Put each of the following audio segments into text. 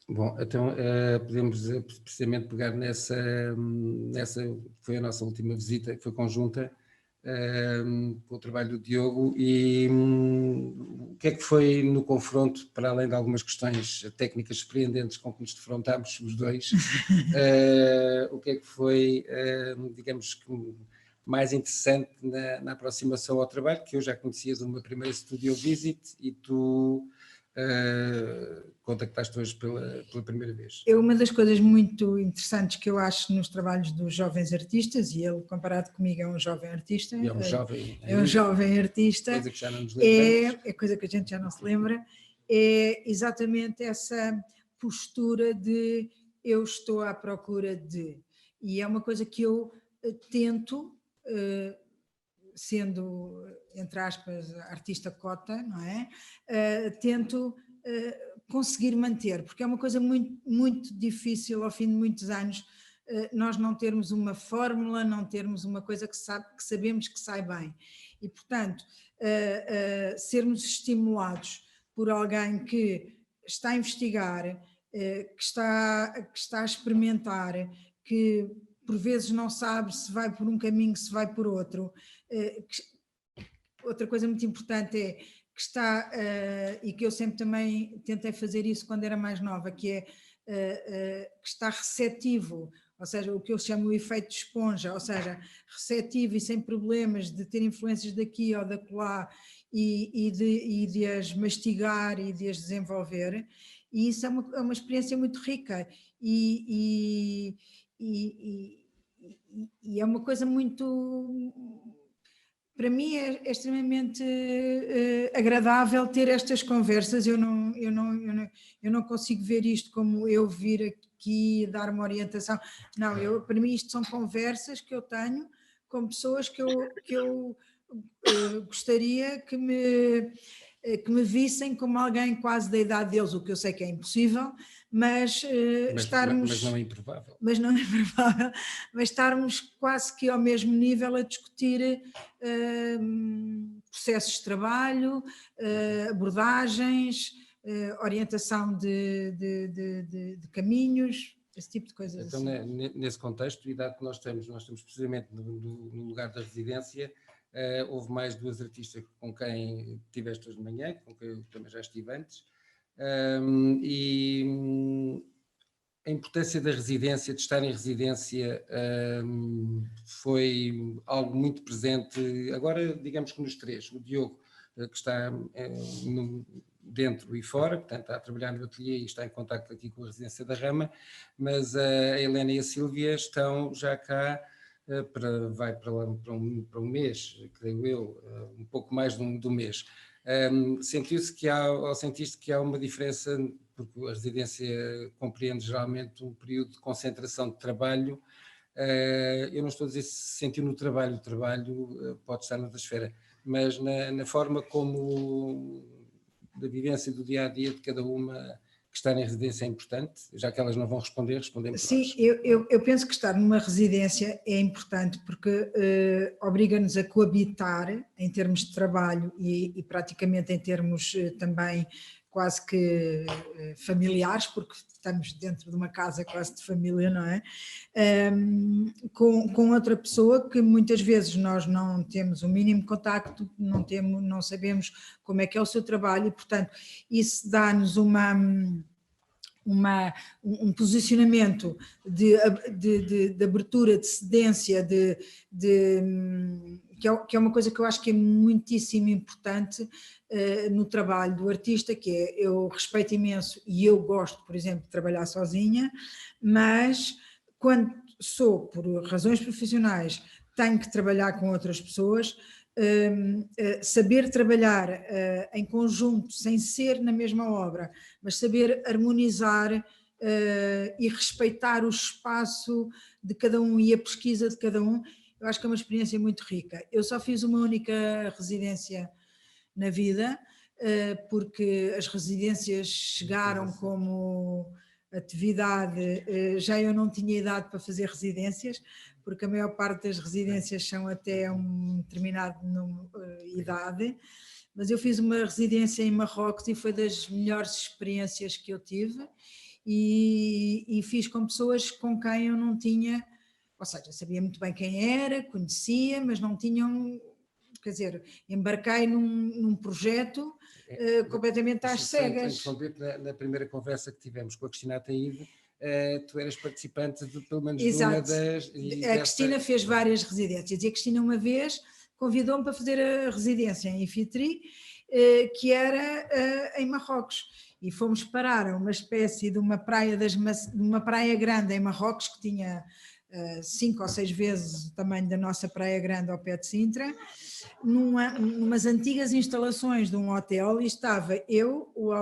Bom, então podemos precisamente pegar foi a nossa última visita, que foi conjunta, com o trabalho do Diogo, e o que é que foi no confronto, para além de algumas questões técnicas surpreendentes com que nos defrontámos os dois, o que é que foi, digamos que mais interessante na aproximação ao trabalho, que eu já conhecia de uma primeira studio visit e tu contactaste hoje pela primeira vez. Uma das coisas muito interessantes que eu acho nos trabalhos dos jovens artistas, e ele comparado comigo é um jovem artista, E é um jovem é um ainda, jovem artista, coisa que já não nos lembramos. é coisa que a gente já não se lembra, é exatamente essa postura de eu estou à procura de, e é uma coisa que eu tento, sendo, entre aspas, artista cota, não é? Tento conseguir manter, porque é uma coisa muito, muito difícil ao fim de muitos anos nós não termos uma fórmula, não termos uma coisa que sabemos que sai bem. E, portanto, sermos estimulados por alguém que está a investigar, que está a experimentar, que por vezes não sabe se vai por um caminho, se vai por outro. Outra coisa muito importante é que está, e que eu sempre também tentei fazer isso quando era mais nova, que é que está receptivo, ou seja, o que eu chamo o efeito de esponja, ou seja, receptivo e sem problemas de ter influências daqui ou dacolá e de as mastigar e de as desenvolver, e isso é uma experiência muito rica e é uma coisa muito... Para mim é extremamente agradável ter estas conversas, eu não consigo ver isto como eu vir aqui dar uma orientação, não, para mim isto são conversas que eu tenho com pessoas que eu gostaria que me vissem como alguém quase da idade deles, o que eu sei que é impossível, mas estarmos... Mas não é improvável. Mas não é provável, mas estarmos quase que ao mesmo nível a discutir processos de trabalho, abordagens, orientação de caminhos, esse tipo de coisas. Então, assim. Nesse contexto, e dado que nós estamos precisamente no lugar da residência, houve mais duas artistas com quem tiveste hoje de manhã, com quem eu também já estive antes, e a importância da residência, de estar em residência, foi algo muito presente, agora digamos que nos três, o Diogo, que está dentro e fora, portanto está a trabalhar no ateliê e está em contacto aqui com a residência da Rama, mas a Helena e a Sílvia estão já cá, vai para um mês, creio eu, um pouco mais de um mês. Sentiste que há uma diferença, porque a residência compreende geralmente um período de concentração de trabalho. Eu não estou a dizer se sentiu no trabalho, o trabalho pode estar noutra esfera, mas na forma como da vivência do dia-a-dia de cada uma que está em residência é importante, já que elas não vão respondemos nós. Sim, eu penso que estar numa residência é importante porque obriga-nos a coabitar em termos de trabalho e praticamente em termos também quase que familiares, porque estamos dentro de uma casa quase de família, não é? Com outra pessoa que muitas vezes nós não temos o mínimo contacto, não sabemos como é que é o seu trabalho e, portanto, isso dá-nos um posicionamento de abertura, de cedência, que é uma coisa que eu acho que é muitíssimo importante no trabalho do artista, que é, eu respeito imenso e eu gosto, por exemplo, de trabalhar sozinha, mas quando sou, por razões profissionais, tenho que trabalhar com outras pessoas, saber trabalhar em conjunto, sem ser na mesma obra, mas saber harmonizar e respeitar o espaço de cada um e a pesquisa de cada um, eu acho que é uma experiência muito rica. Eu só fiz uma única residência na vida, porque as residências chegaram como atividade, já eu não tinha idade para fazer residências, porque a maior parte das residências são até um determinado idade, mas eu fiz uma residência em Marrocos e foi das melhores experiências que eu tive, e fiz com pessoas com quem eu não tinha, ou seja, sabia muito bem quem era, conhecia, mas não tinham, quer dizer, embarquei num projeto completamente às cegas. Na primeira conversa que tivemos com a Cristina Ataíde, tu eras participante de pelo menos Exato. de uma das... A Cristina fez várias residências, e a Cristina uma vez convidou-me para fazer a residência em Ifitri, que era em Marrocos, e fomos parar a uma espécie de uma praia, de uma praia grande em Marrocos, que tinha 5 ou 6 vezes o tamanho da nossa praia grande ao pé de Sintra, numas antigas instalações de um hotel, e estava eu, o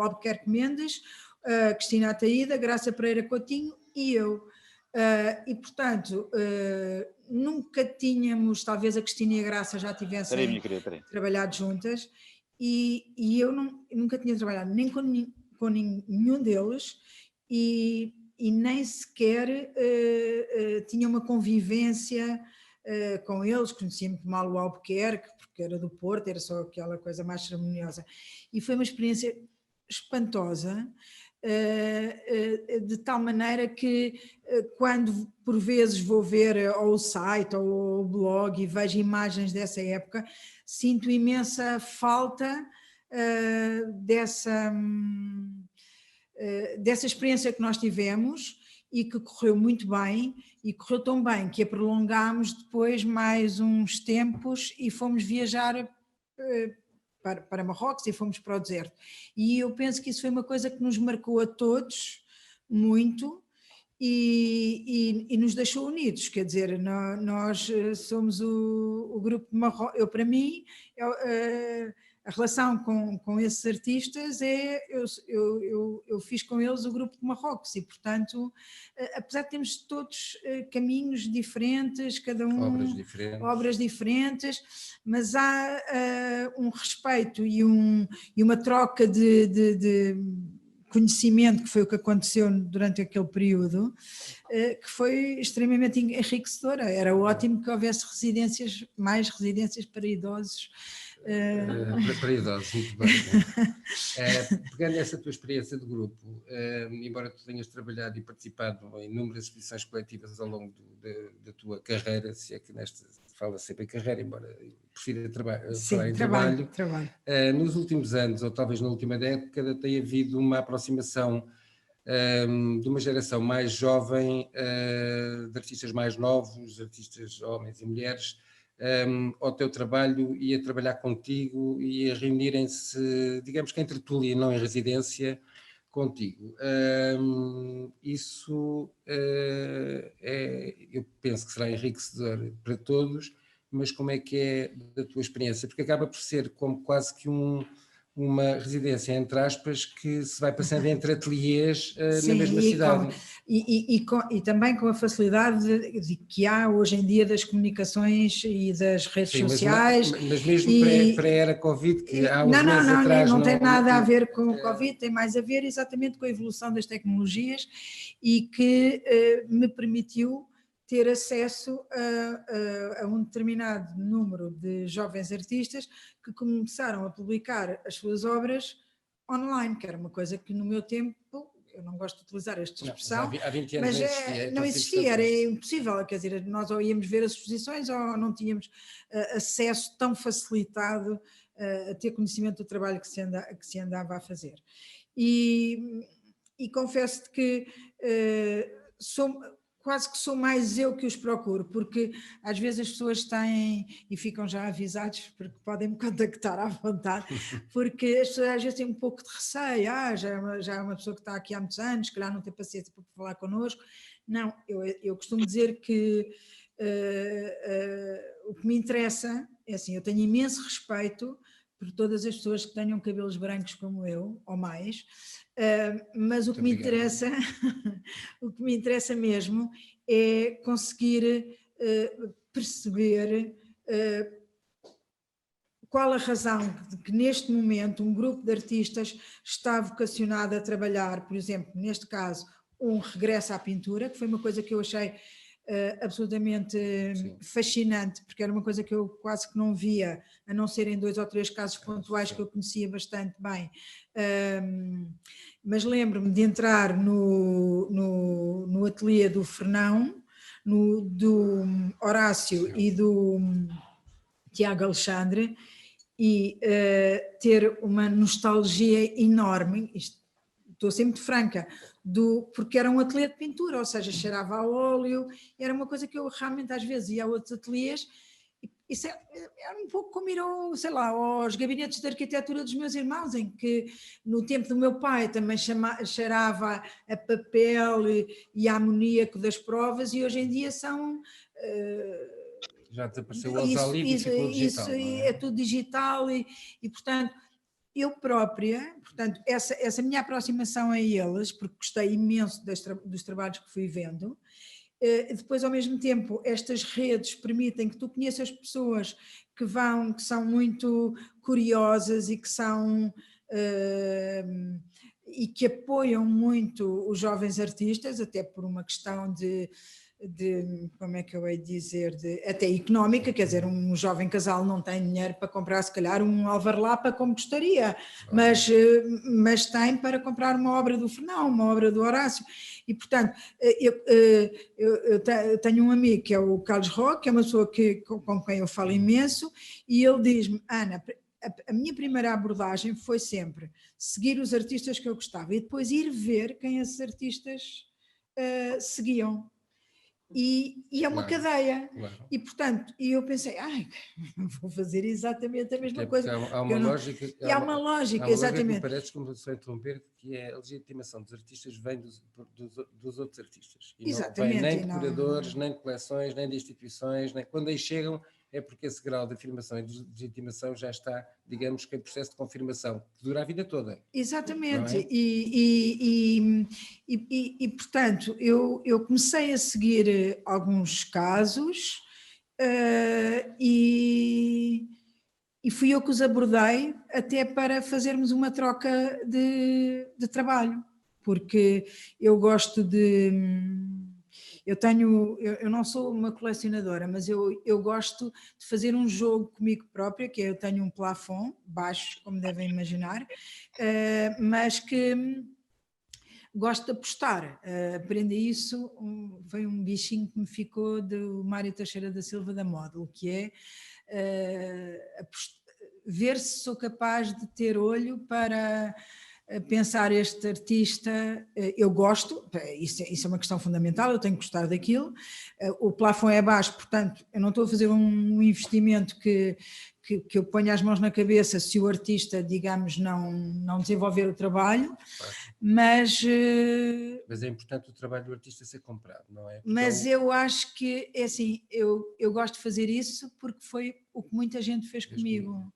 Albuquerque Mendes, a Cristina Ataída, Graça Pereira Coutinho e eu. E portanto, nunca tínhamos, talvez a Cristina e a Graça já tivessem trabalhado juntas, e eu nunca tinha trabalhado nem com nenhum deles, e nem sequer tinha uma convivência com eles. Conhecia muito mal o Albuquerque, porque era do Porto, era só aquela coisa mais cerimoniosa, e foi uma experiência espantosa, de tal maneira que quando por vezes vou ver ou o site ou o blog e vejo imagens dessa época, sinto imensa falta dessa experiência que nós tivemos, e que correu muito bem, e correu tão bem que a prolongámos depois mais uns tempos e fomos viajar para Marrocos e fomos para o deserto. E eu penso que isso foi uma coisa que nos marcou a todos muito, e nos deixou unidos. Quer dizer, nós somos o grupo de Marrocos. Para mim, a relação com esses artistas eu fiz com eles o grupo de Marrocos, e portanto, apesar de termos todos caminhos diferentes, cada um obras diferentes, mas há um respeito e uma troca de conhecimento, que foi o que aconteceu durante aquele período, que foi extremamente enriquecedora. Era ótimo que houvesse mais residências para idosos. Para idosos, muito bem. Pegando essa tua experiência de grupo, embora tu tenhas trabalhado e participado em inúmeras expedições coletivas ao longo da tua carreira, se é que nesta fala sempre em carreira, embora prefira falar em trabalho. Nos últimos anos, ou talvez na última década, tem havido uma aproximação de uma geração mais jovem, de artistas mais novos, artistas homens e mulheres, ao teu trabalho, e a trabalhar contigo, e a reunirem-se, digamos que em tertúlia, não em residência, contigo. Isso eu penso que será enriquecedor para todos, mas como é que é da tua experiência? Porque acaba por ser como quase que uma residência, entre aspas, que se vai passando entre ateliês na mesma cidade. E também com a facilidade que há hoje em dia das comunicações e das redes sociais. Mas mesmo para a era Covid, que há uns meses atrás... Não tem nada a ver com o Covid, tem mais a ver exatamente com a evolução das tecnologias, e que me permitiu ter acesso a um determinado número de jovens artistas que começaram a publicar as suas obras online, que era uma coisa que no meu tempo, eu não gosto de utilizar esta expressão, há 20 anos mas não existia, era impossível. Quer dizer, nós ou íamos ver as exposições ou não tínhamos acesso tão facilitado a ter conhecimento do trabalho que se andava a fazer. E confesso-te que quase que sou mais eu que os procuro, porque às vezes as pessoas têm, e ficam já avisados, porque podem me contactar à vontade, porque as pessoas às vezes têm um pouco de receio, já é uma pessoa que está aqui há muitos anos, que calhar não tem paciência para falar connosco. Não, eu costumo dizer que o que me interessa é assim: eu tenho imenso respeito por todas as pessoas que tenham cabelos brancos como eu, ou mais, mas o que me interessa, o que me interessa mesmo é conseguir perceber qual a razão de que neste momento um grupo de artistas está vocacionado a trabalhar, por exemplo, neste caso, um regresso à pintura, que foi uma coisa que eu achei absolutamente fascinante, porque era uma coisa que eu quase que não via, a não ser em 2 ou 3 casos pontuais que eu conhecia bastante bem. Mas lembro-me de entrar no ateliê do Fernão, do Horácio e do Tiago Alexandre, e ter uma nostalgia enorme, estou a ser muito franca, porque era um ateliê de pintura, ou seja, cheirava a óleo, era uma coisa que eu realmente às vezes ia a outros ateliês, isso era um pouco como ir sei lá, aos gabinetes de arquitetura dos meus irmãos, em que no tempo do meu pai também cheirava a papel e a amoníaco das provas, e hoje em dia são... Já desapareceu o Osalib e ficou digital. É tudo digital e portanto, eu própria, portanto, essa minha aproximação a eles, porque gostei imenso dos trabalhos que fui vendo, depois ao mesmo tempo estas redes permitem que tu conheças pessoas que são muito curiosas e que são... e que apoiam muito os jovens artistas, até por uma questão de como é que eu hei de dizer, até económica, quer dizer, um jovem casal não tem dinheiro para comprar se calhar um Alvarlapa como gostaria, mas tem para comprar uma obra do Fernão, uma obra do Horácio, e portanto eu tenho um amigo que é o Carlos Roque, que é uma pessoa com quem eu falo imenso, e ele diz-me: Ana, a minha primeira abordagem foi sempre seguir os artistas que eu gostava e depois ir ver quem esses artistas seguiam. E é uma cadeia, e portanto eu pensei, vou fazer exatamente a mesma coisa. Há uma lógica, há uma lógica, exatamente. Que me parece, como estou a interromper, que é a legitimação dos artistas vem dos outros artistas, e exatamente, não vem nem de curadores, nem de coleções, nem de instituições, nem quando aí chegam. É porque esse grau de afirmação e de legitimação já está, digamos que em processo de confirmação, que dura a vida toda. Exatamente, e portanto, eu comecei a seguir alguns casos e fui eu que os abordei até para fazermos uma troca de trabalho, porque eu gosto eu não sou uma colecionadora, mas eu gosto de fazer um jogo comigo própria, que eu tenho um plafond baixo, como devem imaginar, mas que gosto de apostar. Aprendi isso, foi um bichinho que me ficou do Mário Teixeira da Silva da Módulo, que é ver se sou capaz de ter olho para pensar este artista. Eu gosto, isso é uma questão fundamental, eu tenho que gostar daquilo, o plafond é baixo, portanto eu não estou a fazer um investimento que eu ponha as mãos na cabeça se o artista, digamos, não desenvolver o trabalho, mas é importante o trabalho do artista ser comprado, não é? Mas eu acho que, é assim, eu gosto de fazer isso porque foi o que muita gente fez comigo.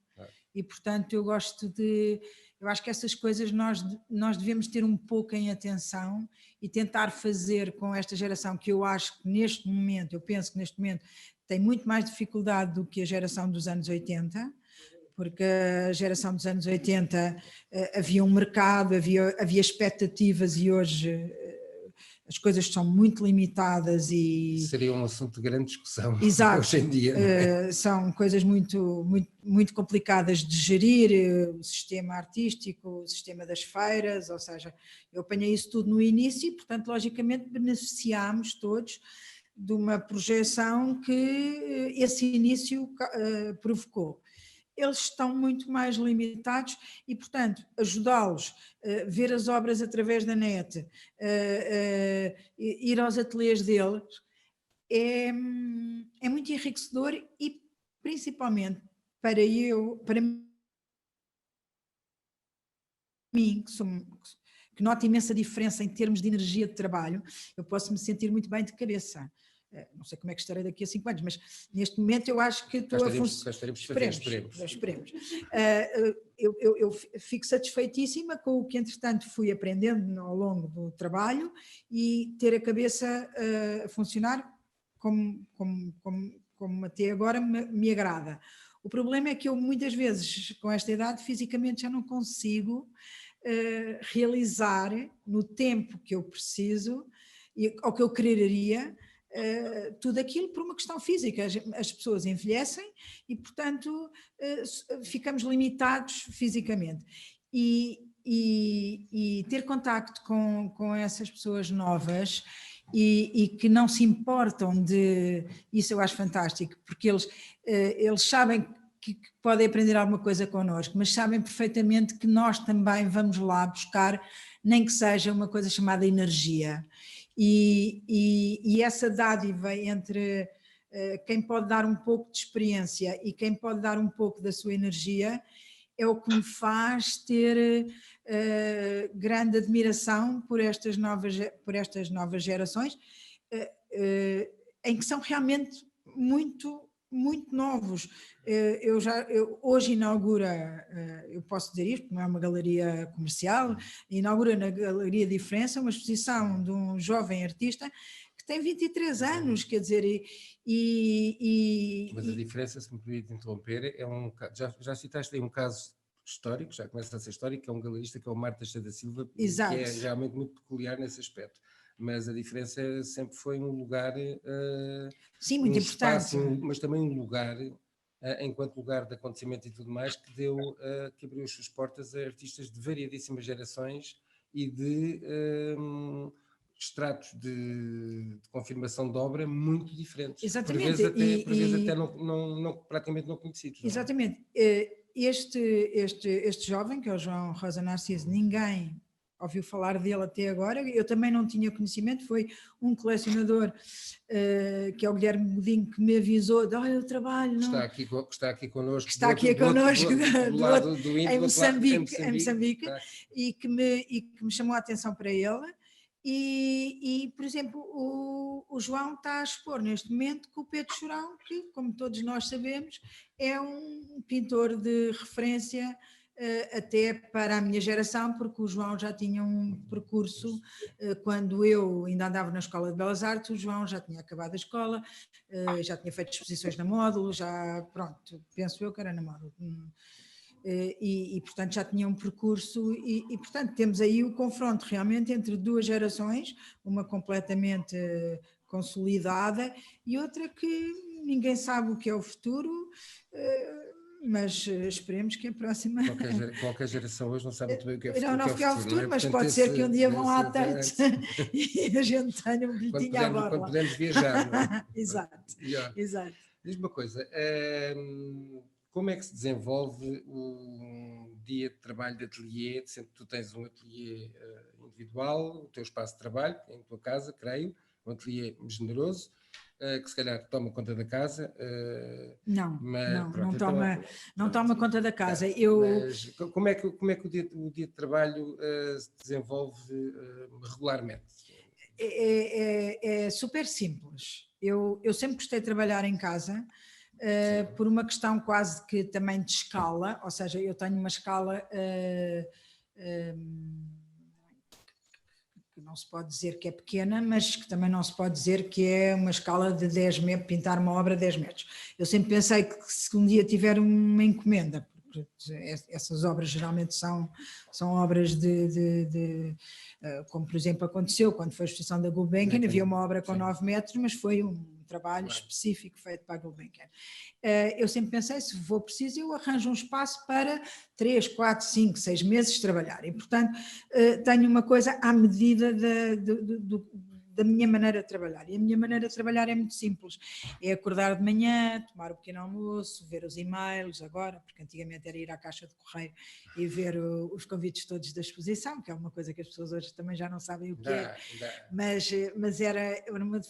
E portanto eu acho que essas coisas nós devemos ter um pouco em atenção e tentar fazer com esta geração, que eu acho que neste momento, eu penso que neste momento tem muito mais dificuldade do que a geração dos anos 80, porque a geração dos anos 80 havia um mercado, havia expectativas, e hoje as coisas são muito limitadas e... Seria um assunto de grande discussão. Exato. Hoje em dia. Não é? São coisas muito, muito, muito complicadas de gerir, o sistema artístico, o sistema das feiras, ou seja, eu apanhei isso tudo no início e, portanto, logicamente beneficiámos todos de uma projeção que esse início provocou. Eles estão muito mais limitados e, portanto, ajudá-los a ver as obras através da net, ir aos ateliês deles, é muito enriquecedor e, principalmente, para mim, que noto imensa diferença em termos de energia de trabalho, eu posso me sentir muito bem de cabeça. Não sei como é que estarei daqui a 5 anos, mas neste momento eu acho que estou a funcionar. Esperemos. Eu fico satisfeitíssima com o que, entretanto, fui aprendendo ao longo do trabalho e ter a cabeça a funcionar como até agora me agrada. O problema é que eu muitas vezes, com esta idade, fisicamente já não consigo realizar no tempo que eu preciso ou que eu quereria tudo aquilo por uma questão física. As pessoas envelhecem e, portanto, ficamos limitados fisicamente. E ter contacto com essas pessoas novas e que não se importam de... Isso eu acho fantástico, porque eles sabem que podem aprender alguma coisa connosco, mas sabem perfeitamente que nós também vamos lá buscar, nem que seja uma coisa chamada energia. E essa dádiva entre quem pode dar um pouco de experiência e quem pode dar um pouco da sua energia é o que me faz ter grande admiração por estas novas gerações, em que são realmente muito novos. Hoje inaugura, eu posso dizer isto, não é uma galeria comercial, inaugura na Galeria Diferença uma exposição de um jovem artista que tem 23 anos, quer dizer, Mas a diferença, se me permite interromper, já citaste aí um caso histórico, já começa a ser histórico, que é um galerista que é o Mário Teixeira da Silva, Exato. que é realmente muito peculiar nesse aspecto. Mas a diferença sempre foi um lugar, sim, muito importante, espaço, mas também um lugar, enquanto lugar de acontecimento e tudo mais, que que abriu as suas portas a artistas de variedíssimas gerações e de estratos de confirmação de obra muito diferentes. Exatamente. Por vezes até praticamente não conhecidos. Exatamente. Este jovem, que é o João Rosa Narciso, ninguém ouviu falar dele até agora, eu também não tinha conhecimento, foi um colecionador, que é o Guilherme Godinho, que me avisou, olha o trabalho... Está aqui connosco. Que está aqui connosco, do lado do Índio, em Moçambique, tá. e que me chamou a atenção para ele. E, por exemplo, o João está a expor neste momento com o Pedro Chorão, que, como todos nós sabemos, é um pintor de referência até para a minha geração, porque o João já tinha um percurso, quando eu ainda andava na Escola de Belas Artes, o João já tinha acabado a escola, já tinha feito exposições na Módulo, pronto, penso eu que era na Módulo. Portanto já tinha um percurso e portanto temos aí o confronto realmente entre duas gerações, uma completamente consolidada e outra que ninguém sabe o que é o futuro, mas esperemos que a próxima... Qualquer geração hoje não sabe muito bem o que é o futuro, não é? mas pode ser que um dia vão à Tate e a gente tenha um bilhetinho à borla. Quando pudermos viajar, não é? Exato. Diz-me uma coisa, como é que se desenvolve um dia de trabalho de ateliê, sendo que tu tens um ateliê individual, o teu espaço de trabalho, em tua casa, creio, um ateliê generoso, que se calhar toma conta da casa. Não toma conta da casa. Mas como é que o dia de trabalho se desenvolve regularmente? É super simples. Eu sempre gostei de trabalhar em casa, por uma questão quase que também de escala, ou seja, eu tenho uma escala que não se pode dizer que é pequena, mas que também não se pode dizer que é uma escala de 10 metros, pintar uma obra de 10 metros. Eu sempre pensei que se um dia tiver uma encomenda, porque essas obras geralmente são obras como por exemplo aconteceu quando foi a exposição da Gulbenkian, havia uma obra com 9 metros, mas foi um trabalho específico feito para a Gulbenkian. Eu sempre pensei, se for preciso, eu arranjo um espaço para 3, 4, 5, 6 meses trabalhar. E, portanto, tenho uma coisa à medida da minha maneira de trabalhar. E a minha maneira de trabalhar é muito simples. É acordar de manhã, tomar o pequeno almoço, ver os e-mails agora, porque antigamente era ir à caixa de correio e ver os convites todos da exposição, que é uma coisa que as pessoas hoje também já não sabem o que é. Mas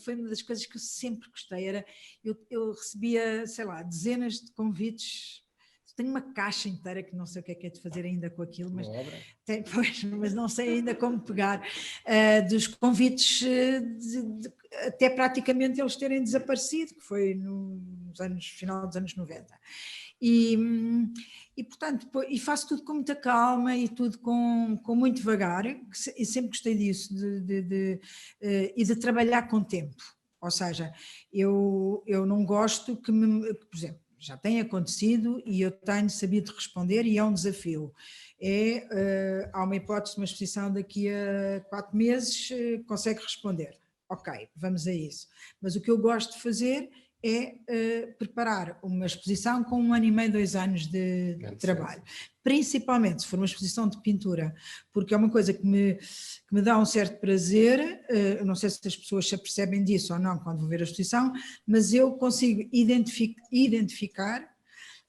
foi uma das coisas que eu sempre gostei. Eu recebia, sei lá, dezenas de convites. Tenho uma caixa inteira que não sei o que é de fazer ainda com aquilo, mas não sei ainda como pegar, dos convites, até praticamente eles terem desaparecido, que foi final dos anos 90. E portanto, e faço tudo com muita calma e tudo com muito devagar, e sempre gostei disso, e de trabalhar com tempo. Ou seja, eu não gosto que por exemplo, já tem acontecido e eu tenho sabido responder e é um desafio. Há uma hipótese de uma exposição daqui a 4 meses, consegue responder. ok, vamos a isso. Mas o que eu gosto de fazer é preparar uma exposição com 1 ano e meio, 2 anos de trabalho. Principalmente se for uma exposição de pintura, porque é uma coisa que me dá um certo prazer, eu não sei se as pessoas se apercebem disso ou não quando vão ver a exposição, mas eu consigo identificar,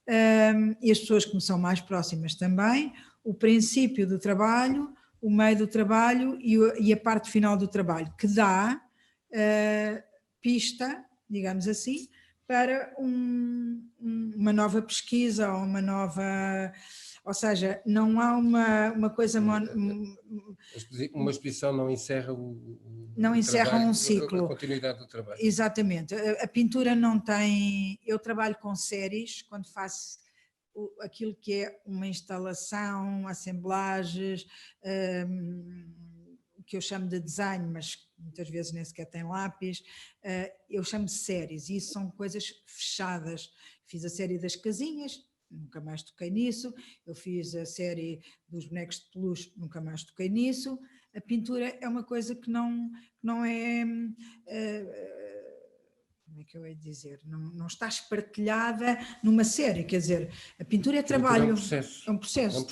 e as pessoas que me são mais próximas também, o princípio do trabalho, o meio do trabalho e a parte final do trabalho, que dá pista, digamos assim, para uma nova pesquisa ou uma nova... Ou seja, não há uma coisa... Uma exposição não encerra não encerra trabalho, um ciclo. a continuidade do trabalho. Exatamente. A pintura não tem... Eu trabalho com séries, quando faço aquilo que é uma instalação, assemblagens, que eu chamo de desenho, mas muitas vezes nem sequer tem lápis, eu chamo de séries, e isso são coisas fechadas. Fiz a série das casinhas, nunca mais toquei nisso, eu fiz a série dos bonecos de peluche, nunca mais toquei nisso. A pintura é uma coisa que não é... como é que eu ia dizer, não está espartilhada numa série, quer dizer, a pintura é trabalho, é um processo.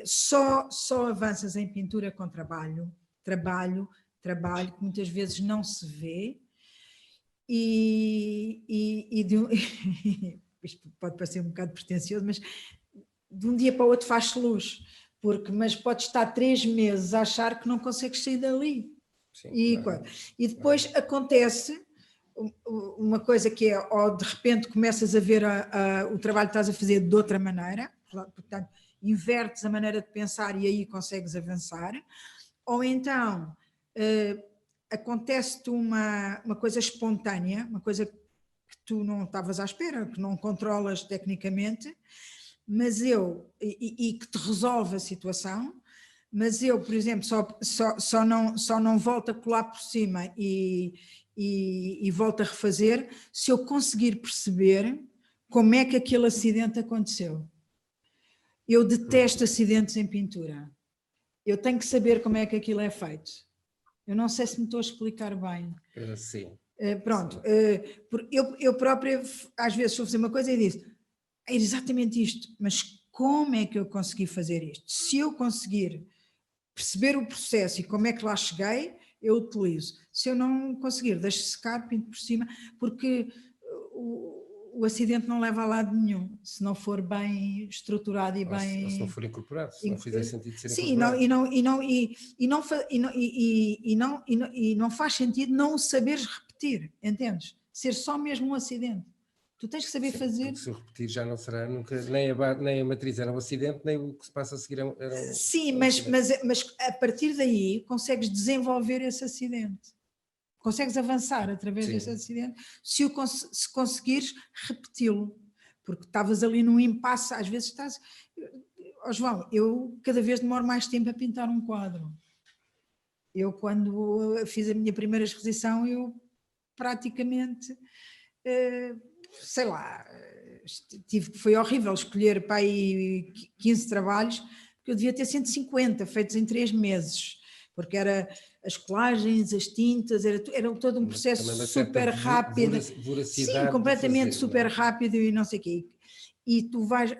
Só avanças em pintura com trabalho, que muitas vezes não se vê, isto pode parecer um bocado pretencioso, mas de um dia para o outro faz-se luz, mas podes estar 3 meses a achar que não consegues sair dali. Sim, e depois acontece uma coisa que é, ou de repente começas a ver o trabalho que estás a fazer de outra maneira, portanto invertes a maneira de pensar e aí consegues avançar, ou então acontece-te uma coisa espontânea, uma coisa que tu não estavas à espera, que não controlas tecnicamente, mas e que te resolve a situação. Mas eu, por exemplo, só não volto a colar por cima e volto a refazer se eu conseguir perceber como é que aquele acidente aconteceu. Eu detesto acidentes em pintura. Eu tenho que saber como é que aquilo é feito. Eu não sei se me estou a explicar bem. Sim. Pronto. Eu própria, às vezes, vou fazer uma coisa e digo, é exatamente isto, mas como é que eu consegui fazer isto? Se eu conseguir perceber o processo e como é que lá cheguei, eu utilizo. Se eu não conseguir, deixo secar, pinto por cima, porque o acidente não leva a lado nenhum, se não for bem estruturado e bem... Ou se não for incorporado, se não fizer sentido ser sim, incorporado. E não faz sentido não o saberes repetir, entendes? Ser só mesmo um acidente. Tu tens que saber fazer... Se eu repetir já não será nunca, nem a matriz era um acidente, nem o que se passa a seguir era um Sim, acidente. mas a partir daí consegues desenvolver esse acidente. Consegues avançar através desse acidente se conseguires repeti-lo. Porque estavas ali num impasse, às vezes estás... João, eu cada vez demoro mais tempo a pintar um quadro. Eu quando fiz a minha primeira exposição, eu praticamente... sei lá, foi horrível escolher para aí 15 trabalhos, porque eu devia ter 150 feitos em 3 meses, porque era as colagens, as tintas, era todo um processo super rápido, sim, completamente super rápido e não sei o quê. E tu vais,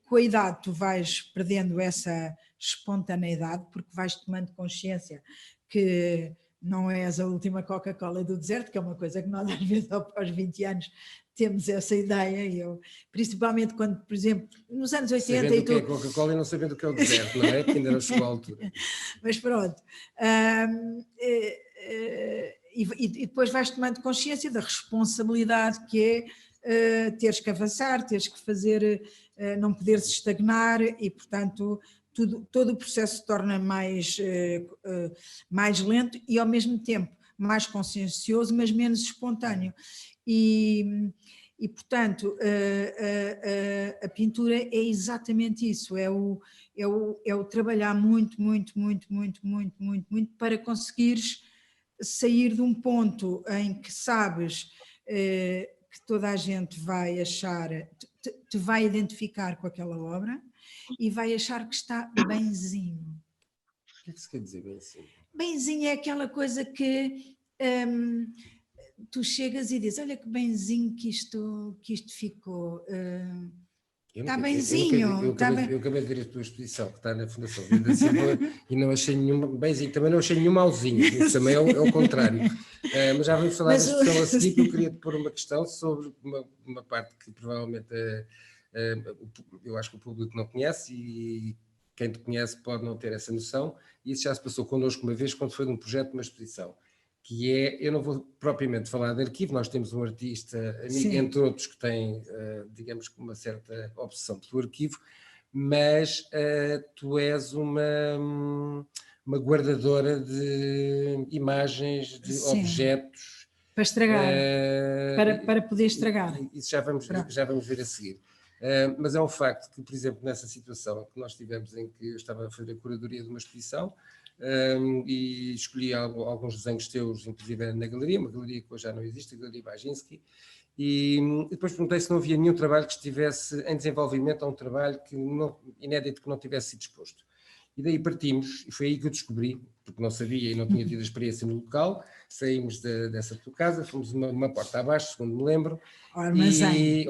com a idade, tu vais perdendo essa espontaneidade, porque vais tomando consciência que não és a última Coca-Cola do deserto, que é uma coisa que nós às vezes aos 20 anos temos essa ideia, principalmente quando, por exemplo, nos anos 80... Sabendo o que é Coca-Cola e não sabendo o que é o deserto, não é? Porque ainda não chegou à altura. Mas pronto. E depois vais tomando consciência da responsabilidade que é teres que avançar, teres que fazer, não poderes estagnar e, portanto... todo o processo se torna mais lento e, ao mesmo tempo, mais consciencioso, mas menos espontâneo. E portanto, a pintura é exatamente isso, é o trabalhar muito para conseguires sair de um ponto em que sabes que toda a gente vai achar, te vai identificar com aquela obra, e vai achar que está benzinho. O que é que se quer dizer benzinho? Benzinho é aquela coisa que tu chegas e dizes, olha que benzinho que isto ficou. Está benzinho. Eu acabei de ver a tua exposição, que está na Fundação Vida Silva, e não achei nenhum benzinho, também não achei nenhum mauzinho, também é o contrário. Mas já vamos falar da expressão a seguir, que eu queria te pôr uma questão sobre uma parte que provavelmente eu acho que o público não conhece, e quem te conhece pode não ter essa noção, e isso já se passou connosco uma vez, quando foi num projeto de uma exposição, que é, eu não vou propriamente falar de arquivo, nós temos um artista amigo, Sim. entre outros, que tem, digamos que uma certa obsessão pelo arquivo, mas tu és uma guardadora de imagens, de Sim. objetos. Para estragar, para poder estragar. Isso já vamos ver a seguir. Mas é um facto que, por exemplo, nessa situação que nós tivemos, em que eu estava a fazer a curadoria de uma exposição, e escolhi alguns desenhos teus, inclusive na galeria, uma galeria que hoje já não existe, a Galeria Baginski, e depois perguntei se não havia nenhum trabalho que estivesse em desenvolvimento, ou um trabalho inédito que não tivesse sido exposto. E daí partimos, e foi aí que eu descobri, porque não sabia e não tinha tido a experiência no local, saímos dessa tua casa, fomos uma porta abaixo, segundo me lembro, ao armazém,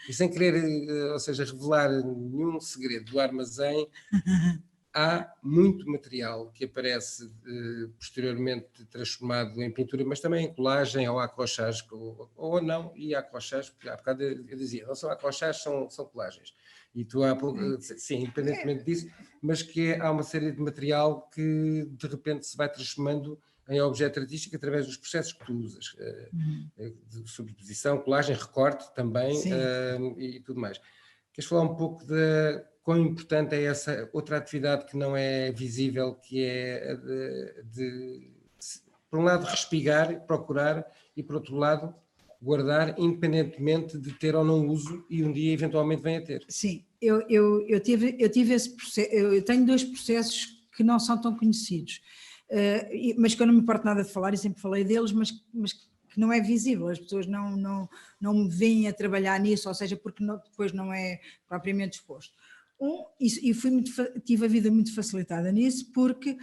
e sem querer, ou seja, revelar nenhum segredo do armazém, há muito material que aparece posteriormente transformado em pintura, mas também em colagem ou acochage, ou não, e acochage, porque há bocado eu dizia, não são acochages, são colagens. E tu há pouco, sim, independentemente disso, mas que há uma série de material que de repente se vai transformando em objeto artístico através dos processos que tu usas, de sobreposição, colagem, recorte também, e tudo mais. Queres falar um pouco de quão importante é essa outra atividade que não é visível, que é por um lado, respigar, procurar, e por outro lado, guardar, independentemente de ter ou não uso, e um dia eventualmente venha a ter. Sim, eu tive esse processo, eu tenho 2 processos que não são tão conhecidos, mas que eu não me importo nada de falar, e sempre falei deles, mas que não é visível, as pessoas não me veem a trabalhar nisso, ou seja, porque depois não é propriamente exposto. Tive a vida muito facilitada nisso, porque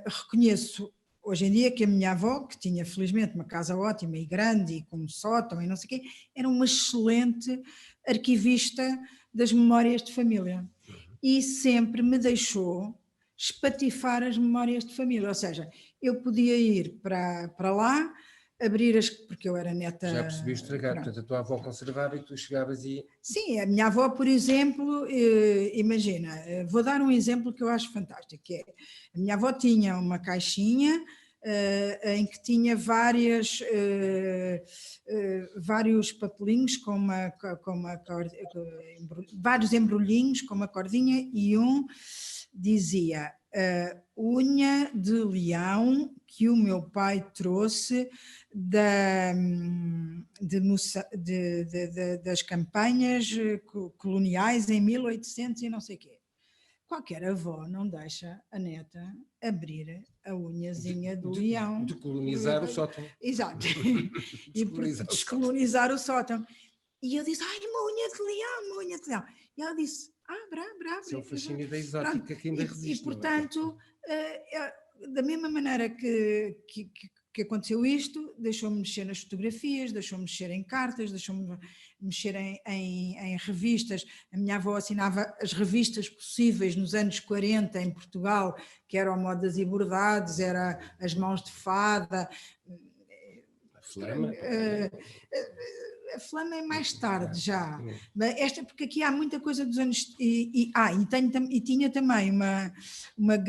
reconheço hoje em dia que a minha avó, que tinha felizmente uma casa ótima e grande e com um sótão e não sei o quê, era uma excelente arquivista das memórias de família, e sempre me deixou espatifar as memórias de família, ou seja, eu podia ir para lá, abrir porque eu era neta... Já percebi estragar, portanto a tua avó conservava e tu chegavas e... Sim, a minha avó, por exemplo, imagina, vou dar um exemplo que eu acho fantástico, que é, a minha avó tinha uma caixinha em que tinha vários papelinhos vários embrulhinhos com uma cordinha, e dizia unha de leão que o meu pai trouxe das campanhas coloniais em 1800 e não sei o quê. Qualquer avó não deixa a neta abrir a unhazinha do leão. Decolonizar o sótão. Exato. E descolonizar o sótão. E eu disse, uma unha de leão, uma unha de leão. E ela disse, bravo. Isso é o fascínio da exótica que ainda resiste. E portanto, da mesma maneira que aconteceu isto, deixou-me mexer nas fotografias, deixou-me mexer em cartas, deixou-me mexer em revistas. A minha avó assinava as revistas possíveis nos anos 40 em Portugal, que eram Modas e Bordades, era As Mãos de Fada. A Flama. A Flama é mais tarde já, porque aqui há muita coisa dos anos... E tinha também uma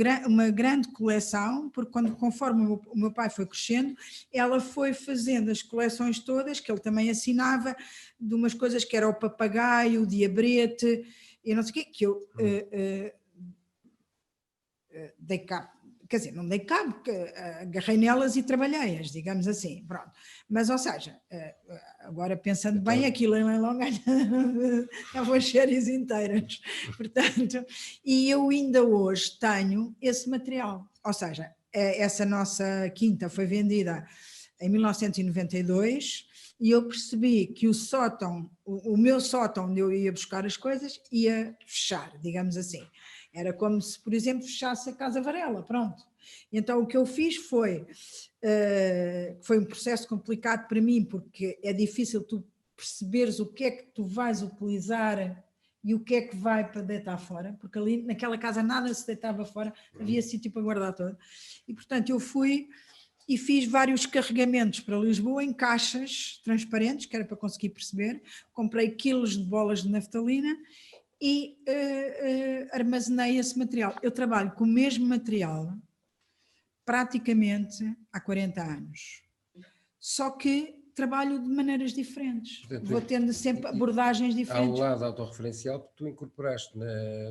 grande coleção, porque conforme o meu pai foi crescendo, ela foi fazendo as coleções todas, que ele também assinava, de umas coisas que era o papagaio, o diabrete, e não sei o quê, que eu dei cabo. Quer dizer, não dei cabo, porque agarrei nelas e trabalhei-as, digamos assim, pronto. Mas, ou seja, agora pensando bem, aquilo em leilão ganhava as séries inteiras, portanto, e eu ainda hoje tenho esse material, ou seja, essa nossa quinta foi vendida em 1992, e eu percebi que o sótão, o meu sótão onde eu ia buscar as coisas, ia fechar, digamos assim. Era como se, por exemplo, fechasse a Casa Varela, pronto. Então o que eu fiz foi um processo complicado para mim, porque é difícil tu perceberes o que é que tu vais utilizar e o que é que vai para deitar fora, porque ali naquela casa nada se deitava fora, havia sítio para guardar todo. E portanto eu fui e fiz vários carregamentos para Lisboa em caixas transparentes, que era para conseguir perceber, comprei quilos de bolas de naftalina e armazenei esse material. Eu trabalho com o mesmo material praticamente há 40 anos, só que trabalho de maneiras diferentes, portanto, vou tendo sempre abordagens diferentes. Há um lado autorreferencial, porque tu incorporaste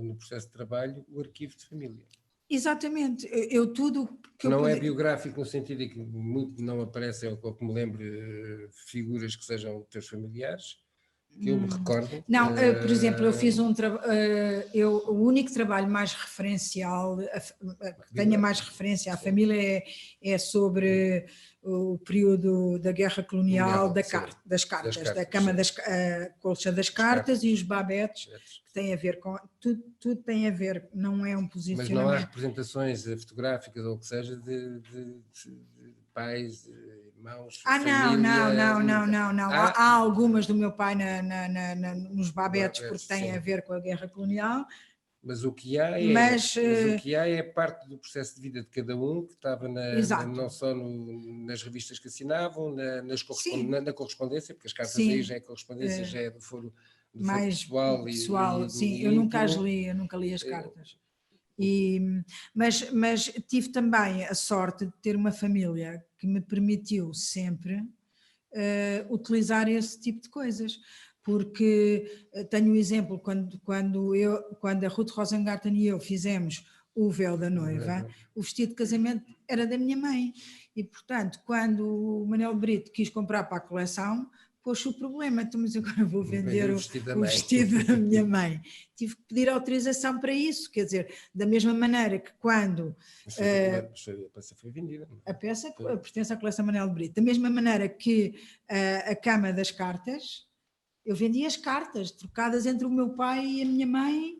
no processo de trabalho o arquivo de família. Exatamente, eu tudo que não é biográfico no sentido em que muito não aparecem, ou que me lembro, figuras que sejam teus familiares, que eu me recordo. Não, por exemplo, eu fiz o único trabalho mais referencial, que tenha mais referência à família é sobre o período da guerra colonial, das cartas, da cama colcha das cartas e os babetes, que tem a ver com, tudo tem a ver, não é um posicionamento. Mas não há representações fotográficas ou o que seja de pais, irmãos, família? Não. Há algumas do meu pai nos babetes, porque têm a ver com a guerra colonial. Mas o que há é parte do processo de vida de cada um, que estava não só nas revistas que assinavam, na correspondência, porque as cartas aí já é correspondência, já é do foro mais pessoal. Sim, eu nunca as li, eu nunca li as cartas. Mas tive também a sorte de ter uma família que me permitiu sempre utilizar esse tipo de coisas, porque tenho um exemplo, quando a Ruth Rosengarten e eu fizemos o véu da noiva, o vestido de casamento era da minha mãe, e portanto quando o Manuel Brito quis comprar para a coleção, pôs o problema, então, mas agora vou vender o vestido da minha mãe. Tive que pedir autorização para isso, quer dizer, da mesma maneira que quando... a peça foi vendida. A peça pertence à coleção Manuel Brito. Da mesma maneira que a cama das cartas, eu vendia as cartas trocadas entre o meu pai e a minha mãe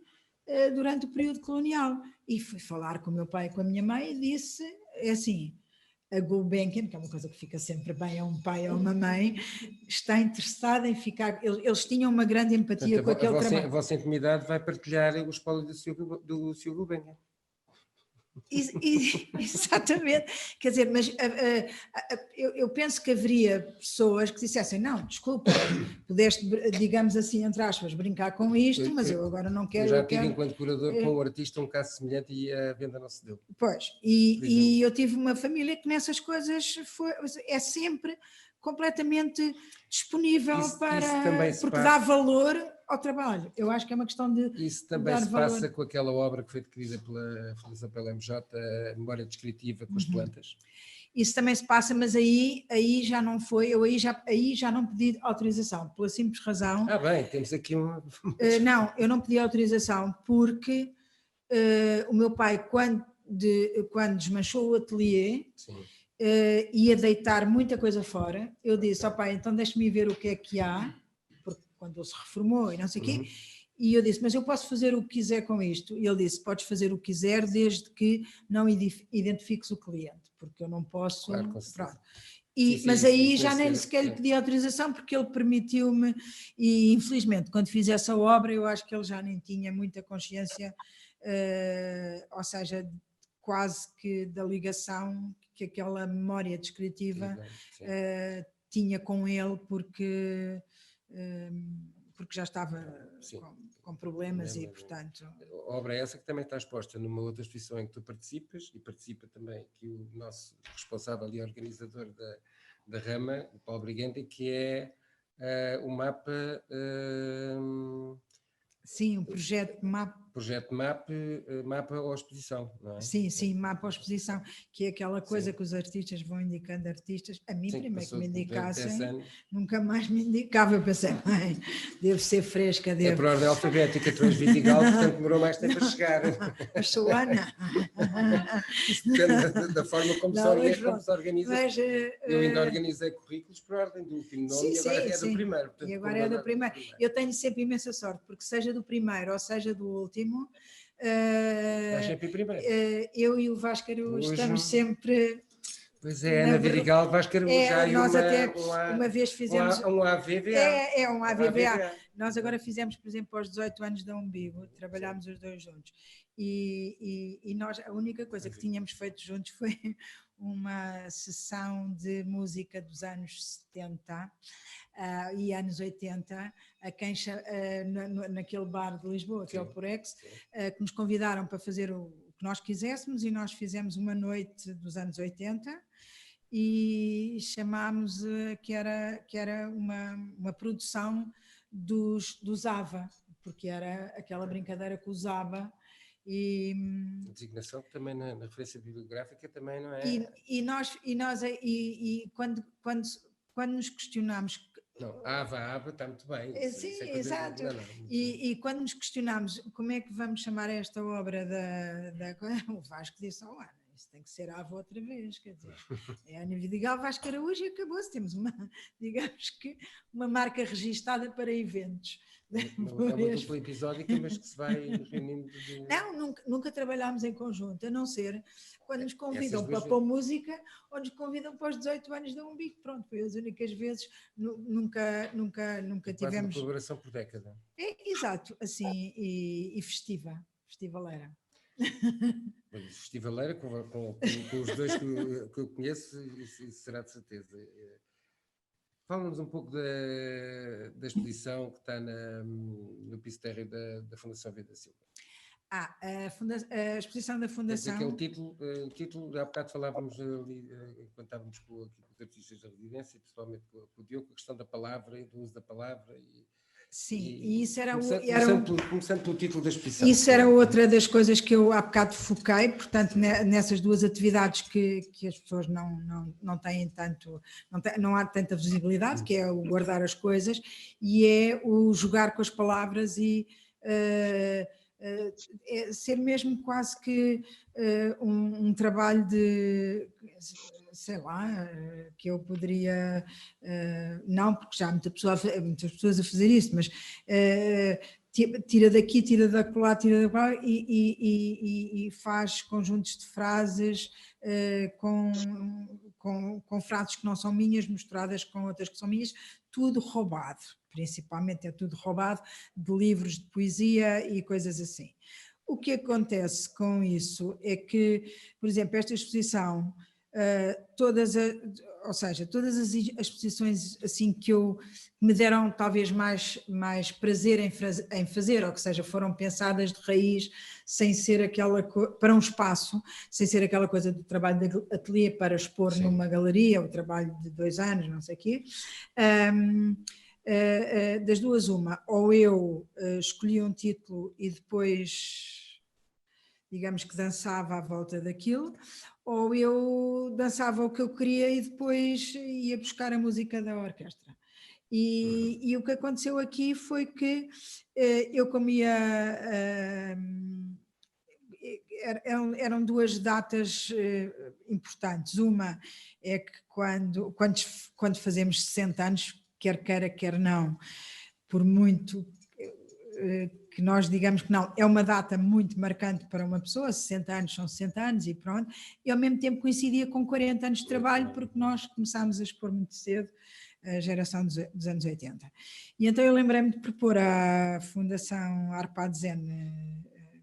durante o período colonial. E fui falar com o meu pai e com a minha mãe e disse, assim... A Gulbenkian, que é uma coisa que fica sempre bem a um pai ou uma mãe, está interessada em ficar... Eles tinham uma grande empatia com aquele trabalho. A vossa intimidade vai partilhar o espólio do Sr. Gulbenkian. Exatamente, quer dizer, mas eu penso que haveria pessoas que dissessem, não, desculpa, pudeste, digamos assim, entre aspas, brincar com isto, mas eu agora não quero... Eu já tive, enquanto curador, com um artista um caso semelhante e a venda não se deu. Pois, e eu tive uma família que nessas coisas é sempre completamente disponível porque dá valor ao trabalho. Eu acho que é uma questão de isso também se passa com aquela obra que foi adquirida pela Fundação PLMJ, a Memória Descritiva com as plantas. Isso também se passa, mas aí já não foi, eu aí já não pedi autorização, pela simples razão... bem, temos aqui uma... Não, eu não pedi autorização porque o meu pai, quando desmanchou o ateliê, ia deitar muita coisa fora, eu disse ao pai, então deixe-me ver o que é que há, porque quando ele se reformou e não sei o quê, e eu disse, mas eu posso fazer o que quiser com isto? E ele disse, podes fazer o que quiser desde que não identifiques o cliente, porque eu não posso... Claro, mas aí já nem sequer lhe pedi autorização, porque ele permitiu-me, e infelizmente quando fiz essa obra eu acho que ele já nem tinha muita consciência, ou seja, quase que da ligação que aquela memória descritiva tinha com ele, porque já estava com problemas e, portanto... A obra é essa que também está exposta numa outra exposição em que tu participas, e participa também aqui o nosso responsável e organizador da Rama, o Paulo Brigante, que é o mapa... Sim, o projeto MAP. Mapa ou exposição, não é? Sim, mapa ou exposição, que é aquela coisa que os artistas vão indicando artistas. A mim, primeiro que me indicassem, nunca mais me indicava. Eu pensei, bem, devo ser fresca. É por ordem alfabética, tu és Vidigal, portanto demorou mais tempo a chegar. Eu sou Ana. Isso depende da forma como se organiza. Mas, eu ainda organizei currículos por ordem do último nome e agora é do primeiro. Portanto, e agora é do primeiro. Eu tenho sempre imensa sorte, porque seja do primeiro ou seja do último, Estás sempre em primeiro. Eu e o Vasco Araújo estamos sempre... Pois é, Ana Vidigal, Vasco Araújo, já aí nós até uma vez fizemos... um AVVA. Um AVVA. Nós agora fizemos, por exemplo, aos 18 anos da Umbigo, trabalhámos os dois juntos. E nós, a única coisa que tínhamos feito juntos foi uma sessão de música dos anos 70 e anos 80, naquele bar de Lisboa, que é o Porex, que nos convidaram para fazer o que nós quiséssemos, e nós fizemos uma noite dos anos 80 e chamámos que era uma produção dos ABBA, porque era aquela brincadeira com os ABBA. E a designação que também na referência bibliográfica também não é... Quando nos questionámos... Não, ABBA está muito bem. Sim, exato. E quando nos questionámos como é que vamos chamar esta obra o Vasco disse, Ana, isso tem que ser AVA outra vez, quer dizer, é Ana Vidigal, Vasco Araújo e acabou-se, temos digamos que uma marca registada para eventos. Não é uma dupla episódica, mas que se vai reunindo... Não, nunca trabalhámos em conjunto, a não ser quando nos convidam para pôr música ou nos convidam para os 18 anos da Umbigo. Pronto, foi as únicas vezes, nunca tivemos... uma colaboração por década. Exato, assim, e festivaleira. Festivaleira, com os dois que eu conheço, isso será de certeza. Fala-nos um pouco da exposição que está no piso térreo da Fundação Vida Silva. A exposição da Fundação... Aquele título, há bocado falávamos ali, enquanto estávamos com os artistas da residência, principalmente com o Diogo, a questão da palavra e do uso da palavra. Sim, e isso era... Começando pelo título da exposição. Isso era outra das coisas que eu há bocado foquei, portanto, nessas duas atividades que as pessoas não têm tanto, não há tanta visibilidade, que é o guardar as coisas, e é o jogar com as palavras e ser mesmo quase que um trabalho de... sei lá, que eu poderia, não, porque já há muitas pessoas a fazer isso, mas tira daqui, tira da lá, tira da lá e faz conjuntos de frases com frases que não são minhas, misturadas com outras que são minhas, tudo roubado, principalmente é tudo roubado de livros de poesia e coisas assim. O que acontece com isso é que, por exemplo, esta exposição... todas as exposições assim que me deram talvez mais prazer em fazer, ou que seja, foram pensadas de raiz sem ser para um espaço, sem ser aquela coisa do trabalho de ateliê para expor Sim. numa galeria, o trabalho de 2 anos, não sei o quê, das duas uma, ou eu escolhi um título e depois digamos que dançava à volta daquilo, ou eu dançava o que eu queria e depois ia buscar a música da orquestra. E o que aconteceu aqui foi que eu eram 2 datas importantes. Uma é que quando fazemos 60 anos, quer queira, quer não, por muito... que nós digamos que não, é uma data muito marcante para uma pessoa, 60 anos são 60 anos e pronto, e ao mesmo tempo coincidia com 40 anos de trabalho, porque nós começámos a expor muito cedo, a geração dos anos 80. E então eu lembrei-me de propor à Fundação Arpad Zen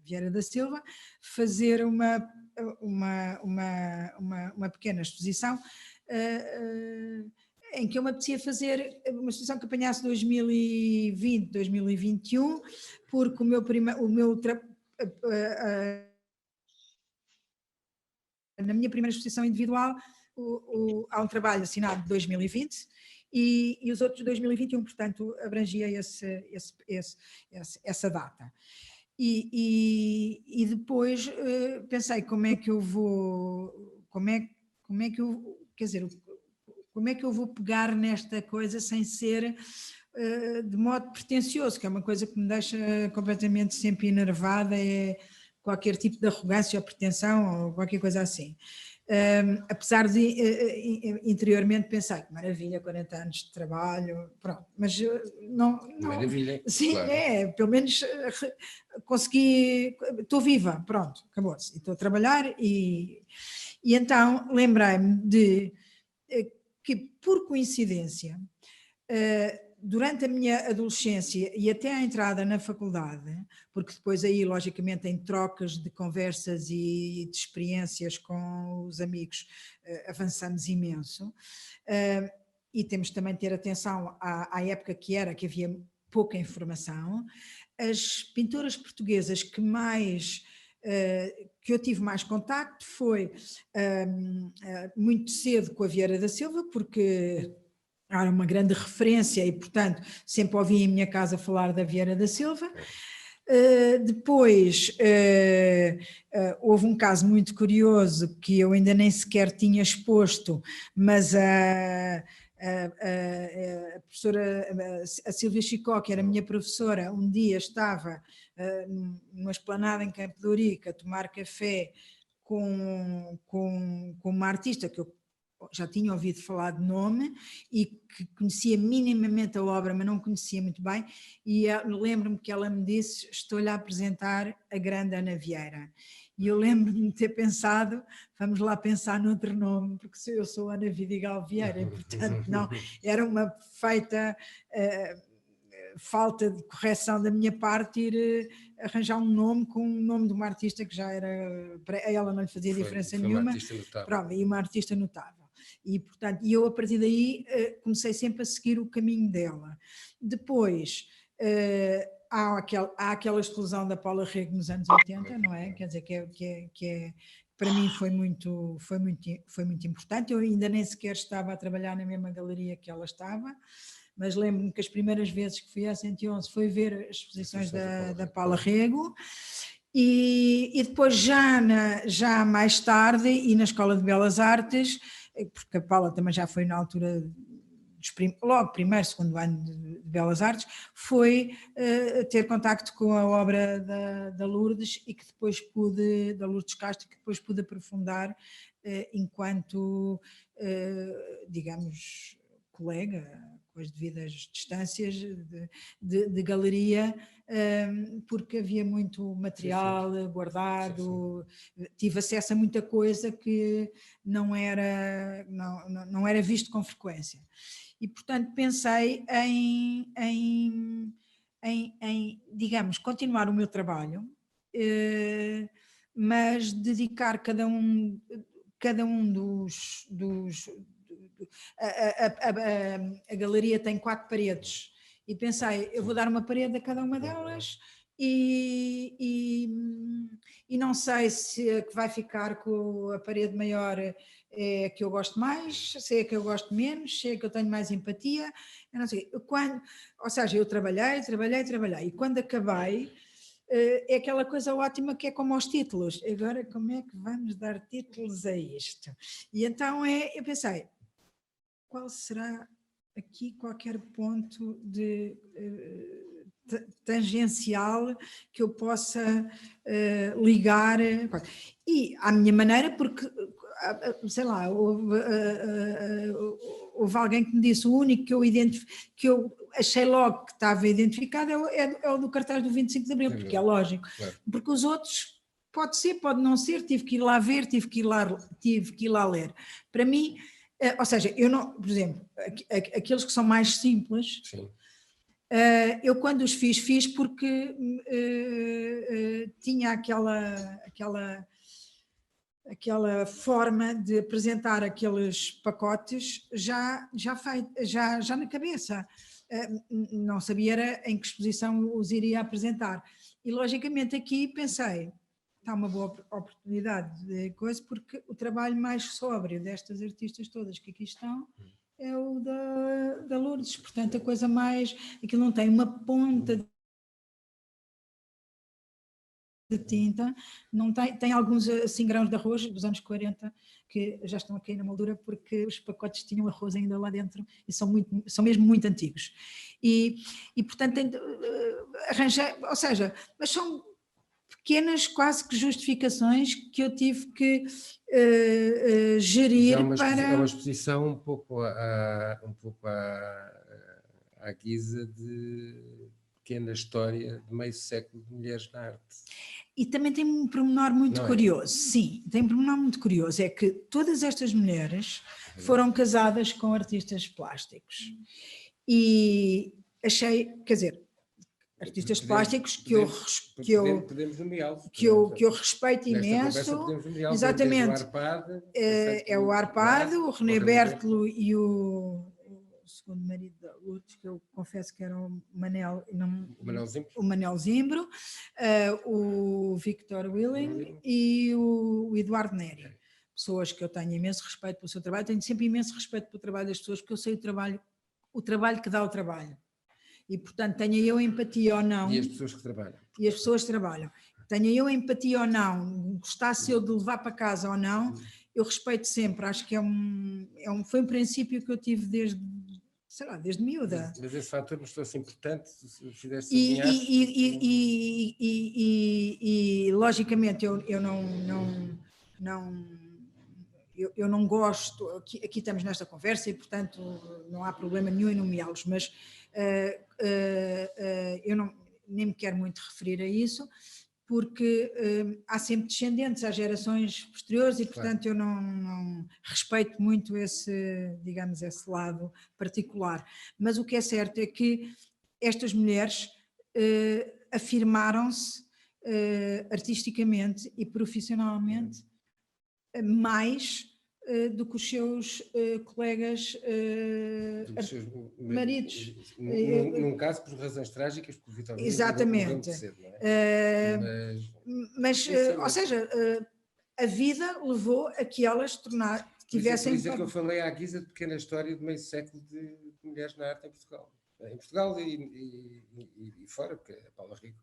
Vieira da Silva fazer uma pequena exposição em que eu me apetecia fazer uma exposição que apanhasse 2020, 2021, porque na minha primeira exposição individual há um trabalho assinado de 2020 e os outros de 2021, portanto abrangia essa data. E depois pensei como é que eu vou pegar nesta coisa sem ser de modo pretencioso, que é uma coisa que me deixa completamente sempre enervada, é qualquer tipo de arrogância ou pretensão ou qualquer coisa assim. apesar de interiormente pensar que maravilha, 40 anos de trabalho, pronto, mas não... Maravilha, sim, claro. pelo menos consegui, estou viva, pronto, acabou-se, estou a trabalhar e então lembrei-me de que, por coincidência, durante a minha adolescência e até à entrada na faculdade, porque depois aí, logicamente, em trocas de conversas e de experiências com os amigos, avançamos imenso, e temos também de ter atenção à época que havia pouca informação. As pintoras portuguesas que eu tive mais contacto foi muito cedo com a Vieira da Silva, porque era uma grande referência e, portanto, sempre ouvi em minha casa falar da Vieira da Silva. Depois houve um caso muito curioso que eu ainda nem sequer tinha exposto, mas a professora a Silvia Chicó, que era minha professora, um dia estava numa esplanada em Campo de Ourique a tomar café com uma artista que eu já tinha ouvido falar de nome e que conhecia minimamente a obra, mas não conhecia muito bem, e lembro-me que ela me disse: estou-lhe a apresentar a grande Ana Vieira. E eu lembro-me de ter pensado, vamos lá pensar noutro nome, porque eu sou Ana Vidigal Vieira, e portanto não, era uma feita falta de correção da minha parte ir arranjar um nome com um nome de uma artista que já era, para ela não lhe fazia diferença nenhuma. Uma artista notável. Pronto, e uma artista notável. E, portanto, eu a partir daí comecei sempre a seguir o caminho dela. Depois há aquela explosão da Paula Rego nos anos 80, não é? Quer dizer, que para mim foi muito importante. Eu ainda nem sequer estava a trabalhar na mesma galeria que ela estava, mas lembro-me que as primeiras vezes que fui à 111 foi ver as exposições da Paula Rego. E depois já mais tarde, e na Escola de Belas Artes, porque a Paula também já foi na altura, logo primeiro, segundo ano de Belas Artes, foi ter contacto com a obra da Lourdes e que depois da Lourdes Castro, que depois pude aprofundar enquanto, digamos, colega, com as devidas distâncias de galeria, porque havia muito material guardado, tive acesso a muita coisa que não era visto com frequência. E, portanto, pensei em digamos, continuar o meu trabalho, mas dedicar cada um dos a galeria tem 4 paredes e pensei, eu vou dar uma parede a cada uma delas e não sei se a que vai ficar com a parede maior é a que eu gosto mais, se é a que eu gosto menos, se é a que eu tenho mais empatia, eu não sei. Ou seja, eu trabalhei e quando acabei, é aquela coisa ótima que é como aos títulos. Agora, como é que vamos dar títulos a isto? E então eu pensei, qual será aqui qualquer ponto de tangencial que eu possa ligar, e à minha maneira, porque sei lá, houve alguém que me disse, o único que eu achei logo que estava identificado é o do cartaz do 25 de Abril, porque é lógico, claro. Porque os outros pode ser, pode não ser, tive que ir lá ver, tive que ir lá ler. Para mim, ou seja, eu não, por exemplo, aqueles que são mais simples, sim. Eu quando os fiz porque tinha aquela forma de apresentar aqueles pacotes já na cabeça. Não sabia era em que exposição os iria apresentar. E logicamente aqui pensei, está uma boa oportunidade de coisa, porque o trabalho mais sóbrio destas artistas todas que aqui estão é o da Lourdes, portanto a coisa mais, aquilo não tem uma ponta de tinta, não tem alguns assim grãos de arroz dos anos 40 que já estão aqui na moldura porque os pacotes tinham arroz ainda lá dentro e são mesmo muito antigos e portanto arranjei, ou seja, mas são pequenas quase que justificações que eu tive que gerir É para... uma exposição um pouco à guisa de pequena história de meio século de mulheres na arte. E também tem um pormenor muito curioso, sim, tem um pormenor muito curioso, é que todas estas mulheres foram casadas com artistas plásticos. E achei, quer dizer, artistas plásticos que eu respeito imenso. Exatamente. É o Arpado, o René Bertolo e o segundo marido da Lourdes, que eu confesso que era o Manel Zimbro, o Victor Willing e o Eduardo Neri. Pessoas que eu tenho imenso respeito pelo seu trabalho, tenho sempre imenso respeito pelo trabalho das pessoas, porque eu sei o trabalho que dá o trabalho. E, portanto, tenha eu empatia ou não... E as pessoas que trabalham. E as pessoas que trabalham. Tenha eu empatia ou não, gostasse eu de levar para casa ou não, eu respeito sempre. Acho que foi um princípio que eu tive desde miúda. Mas esse fator mostrou-se importante, se fizesse e logicamente, eu não gosto, aqui estamos nesta conversa e, portanto, não há problema nenhum em nomeá-los, mas eu nem me quero muito referir a isso, porque há sempre descendentes, há gerações posteriores e, portanto, eu não respeito muito esse lado particular. Mas o que é certo é que estas mulheres afirmaram-se artisticamente e profissionalmente mais do que os seus colegas maridos. Num caso, por razões trágicas, porque o Vítor Willing morreu muito cedo, não é? Ou seja, a vida levou a que elas tivessem... Por isso é que eu falei à guisa de pequena história de meio século de mulheres na arte em Portugal. Em Portugal e fora, porque a Paula Rico...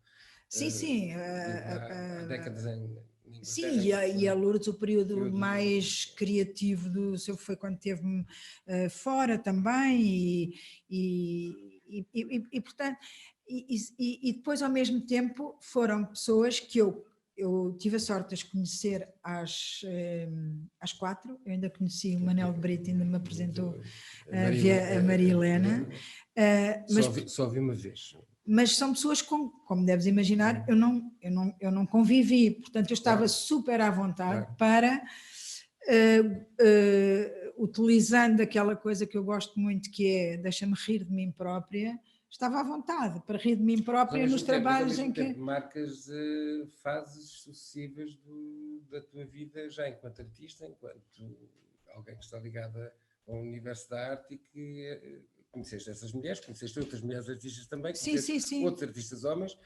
Sim. Há décadas em... Sim, e a Lourdes, o período mais criativo do seu foi quando esteve fora também, e portanto, e depois ao mesmo tempo foram pessoas que eu tive a sorte de as conhecer às 4, eu ainda conheci o Manel de Brito, ainda me apresentou a Maria Helena. Só vi uma vez. Mas são pessoas como deves imaginar, eu não convivi, portanto eu estava super à vontade para, utilizando aquela coisa que eu gosto muito, que é deixa-me rir de mim própria, estava à vontade para rir de mim própria nos trabalhos em que... Marcas fases sucessivas da tua vida já enquanto artista, enquanto alguém que está ligada ao universo da arte e que... Conheceste essas mulheres, conheceste outras mulheres artistas também, conheceste outros artistas homens,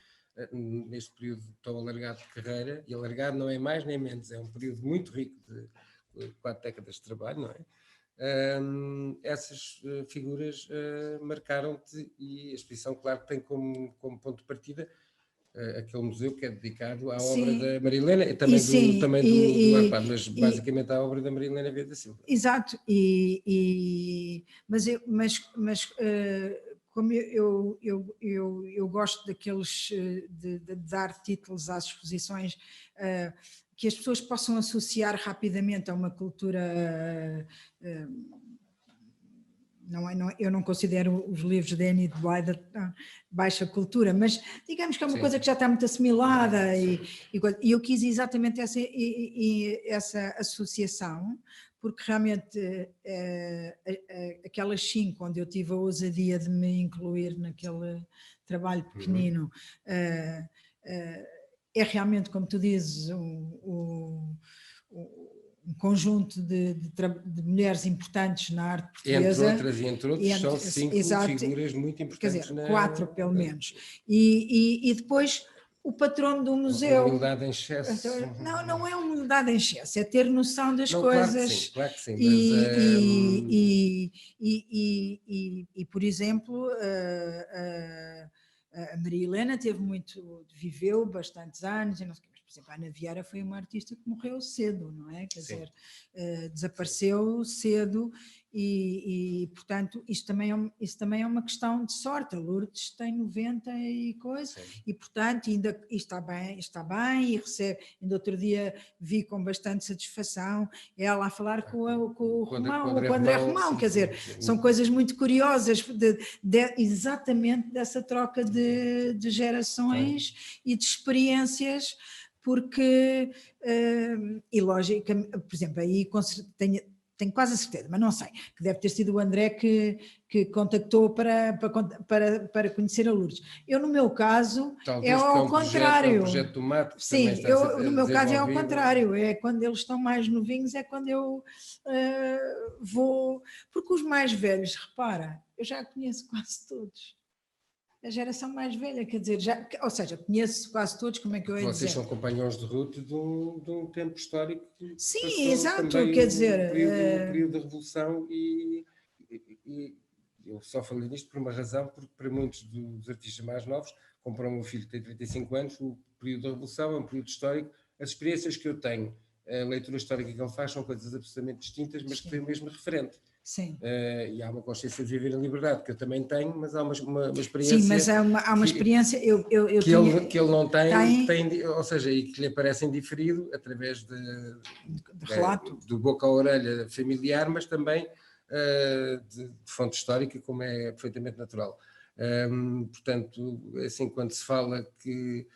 neste período tão alargado de carreira, e alargado não é mais nem menos, é um período muito rico de 4 décadas de trabalho, não é? Essas figuras marcaram-te, e a exposição, claro, tem como ponto de partida aquele museu que é dedicado à obra da Maria Helena e também do Arpado, mas basicamente à obra da Maria Helena Vieira da Silva. Exato, mas como eu gosto daqueles de dar títulos às exposições que as pessoas possam associar rapidamente a uma cultura... eu não considero os livros de Enid Blyton baixa cultura, mas digamos que é uma coisa que já está muito assimilada e eu quis exatamente essa associação, porque realmente aquelas 5 onde eu tive a ousadia de me incluir naquele trabalho pequenino, é realmente, como tu dizes, um conjunto de mulheres importantes na arte portuguesa. Entre outros, são 5 figuras muito importantes. Quer dizer, 4 pelo menos. E depois o patrono do museu... Humildade em excesso. Não é humildade em excesso, é ter noção das coisas. Claro que sim. E por exemplo, a Maria Helena viveu bastantes anos, e não sei o quê. Por exemplo, a Ana Vieira foi uma artista que morreu cedo, não é? Quer dizer, desapareceu cedo portanto, isso também é uma questão de sorte. A Lourdes tem 90 e coisa, e portanto ainda está bem, e recebe, ainda outro dia vi com bastante satisfação ela a falar com o Romão, com o André Romão, quer dizer, são coisas muito curiosas, exatamente dessa troca de gerações e de experiências, porque, e lógica, por exemplo, aí tenho quase a certeza, mas não sei, que deve ter sido o André que contactou para conhecer a Lourdes. Eu, no meu caso, talvez é ao contrário. É um projeto do Mato que sim, também está no meu caso é ao contrário, é quando eles estão mais novinhos, é quando eu vou, porque os mais velhos, repara, eu já conheço quase todos. A geração mais velha, quer dizer, ou seja, conheço quase todos, como é que eu ia dizer? Vocês são companhões de ruta de um tempo histórico que sim, exato, quer dizer... Um período da Revolução e eu só falei nisto por uma razão, porque para muitos dos artistas mais novos, como para o meu filho que tem 35 anos, o período da Revolução é um período histórico. As experiências que eu tenho, a leitura histórica que ele faz são coisas absolutamente distintas, mas que têm o mesmo referente. Sim. E há uma consciência de viver em liberdade que eu também tenho, mas há uma experiência. Sim, mas há uma experiência que ele não tem, ou seja, e que lhe aparece indiferido através de relato, do boca à orelha familiar, mas também de fonte histórica, como é perfeitamente natural. Portanto, assim, quando se fala que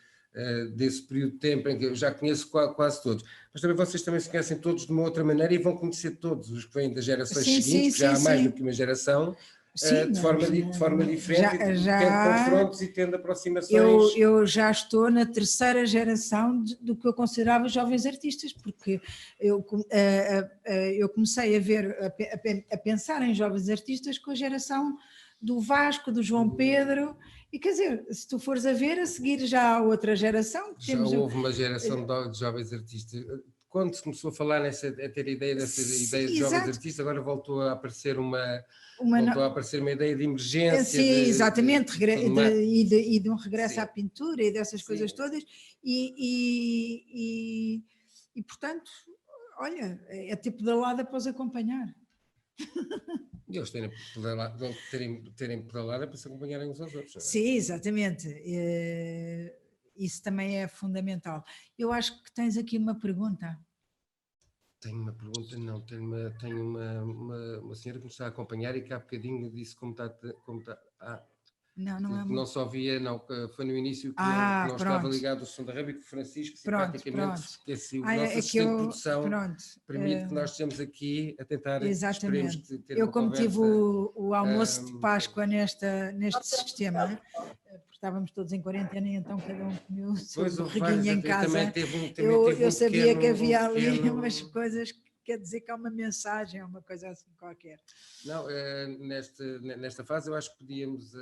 desse período de tempo em que eu já conheço quase todos, mas também vocês também se conhecem todos de uma outra maneira e vão conhecer todos os que vêm das gerações seguintes, porque já há mais do que uma geração, de forma diferente, tendo confrontos e tendo aproximações. Eu já estou na terceira geração do que eu considerava jovens artistas, porque eu comecei a pensar em jovens artistas com a geração do Vasco, do João Pedro, e quer dizer, se tu fores a ver, a seguir já há outra geração. Já houve uma geração de jovens artistas. Quando se começou a falar a ter ideia dessa ideia de jovens artistas, agora voltou a aparecer uma ideia de emergência. Sim, exatamente, e de um regresso à pintura e dessas coisas todas, e portanto, olha, é tipo pedalada para os acompanhar. E eles terem pedalada para se acompanharem uns aos outros. Sim, exatamente. Isso também é fundamental. Eu acho que tens aqui uma pergunta. Tenho uma pergunta, não, tenho uma senhora que me está a acompanhar e que há bocadinho disse como está. Não só via, não, foi no início que não estava ligado ao som da rádio, que o Francisco simpaticamente, que o nosso assistente de produção permite que nós estejamos aqui a tentar. Exatamente. Eu, como tive o almoço de Páscoa neste sistema, porque estávamos todos em quarentena e então cada um comeu o seu borreguinho em casa, eu sabia que havia ali umas coisas que quer dizer que há uma mensagem, é uma coisa assim qualquer. Não, nesta fase eu acho que podíamos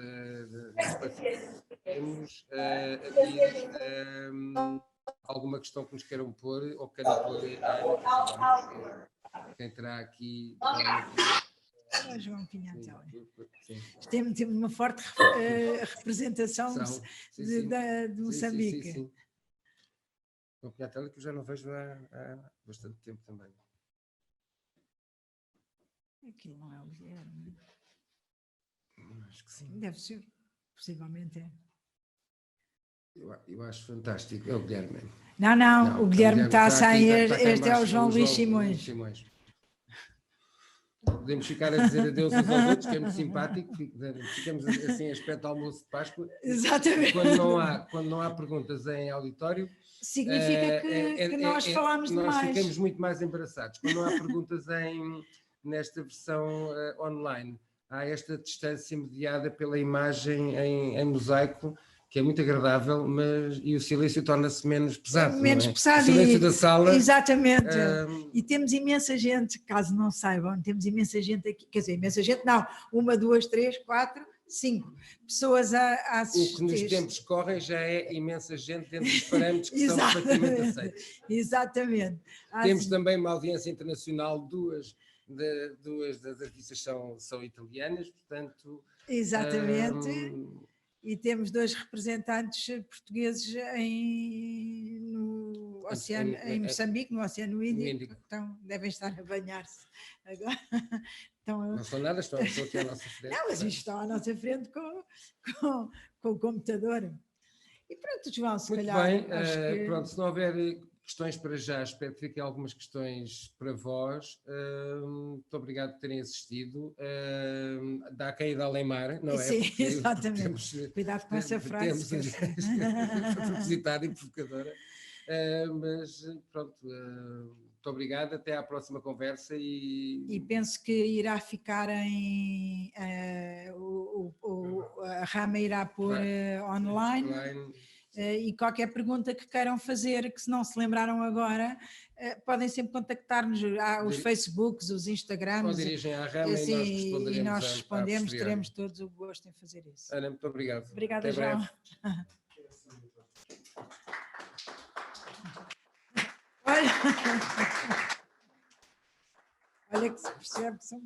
alguma questão que nos queiram pôr ou queiram pôr quem terá aqui. João Pinhatel. Temos uma forte representação de Moçambique. Sim. João Pinhatel que eu já não vejo há bastante tempo também. Aquilo não é o Guilherme. Acho que sim. Deve ser, possivelmente é. Eu acho fantástico. É o Guilherme. Não, o Guilherme está sem. Este é o João Luís Simões. Podemos ficar a dizer adeus uns aos outros, que é muito simpático. Ficamos assim a aspecto do almoço de Páscoa. Exatamente. Quando não há perguntas em auditório, significa que nós falamos demais. Nós ficamos muito mais embaraçados. Quando não há perguntas nesta versão online, há esta distância mediada pela imagem em mosaico, que é muito agradável, e o silêncio torna-se menos pesado. Menos pesado. O silêncio da sala. Exatamente. E temos imensa gente, caso não saibam, temos imensa gente aqui, quer dizer, imensa gente não, 1, 2, 3, 4, 5 pessoas a assistir. O que nos tempos correm já é imensa gente dentro dos parâmetros que são perfeitamente aceitos. Exatamente. Temos também uma audiência internacional, duas das artistas são italianas, portanto... Exatamente. E temos 2 representantes portugueses em Moçambique, no Oceano Índico, então devem estar a banhar-se agora. Então, Não são nada, estou aqui à nossa frente. não, mas isto está à nossa frente com o computador. E pronto, João, se Muito calhar, bem, acho que... pronto, se não houver questões para já, espero que fiquem algumas questões para vós. Muito obrigado por terem assistido. Dá a caída a Leimar, não é? Sim, Porque exatamente. Cuidado com essa frase. temos foi propositada e provocadora. Mas pronto, muito obrigado, até à próxima conversa E penso que irá ficar em... a Rama irá pôr online. E qualquer pergunta que queiram fazer, que se não se lembraram agora, podem sempre contactar-nos, os Facebooks, os Instagrams. Ou dirigem à Rama assim, e nós responderemos. Teremos todos o gosto em fazer isso. Ana, muito obrigado. Obrigada, até João. Breve. Olha que se percebe que são...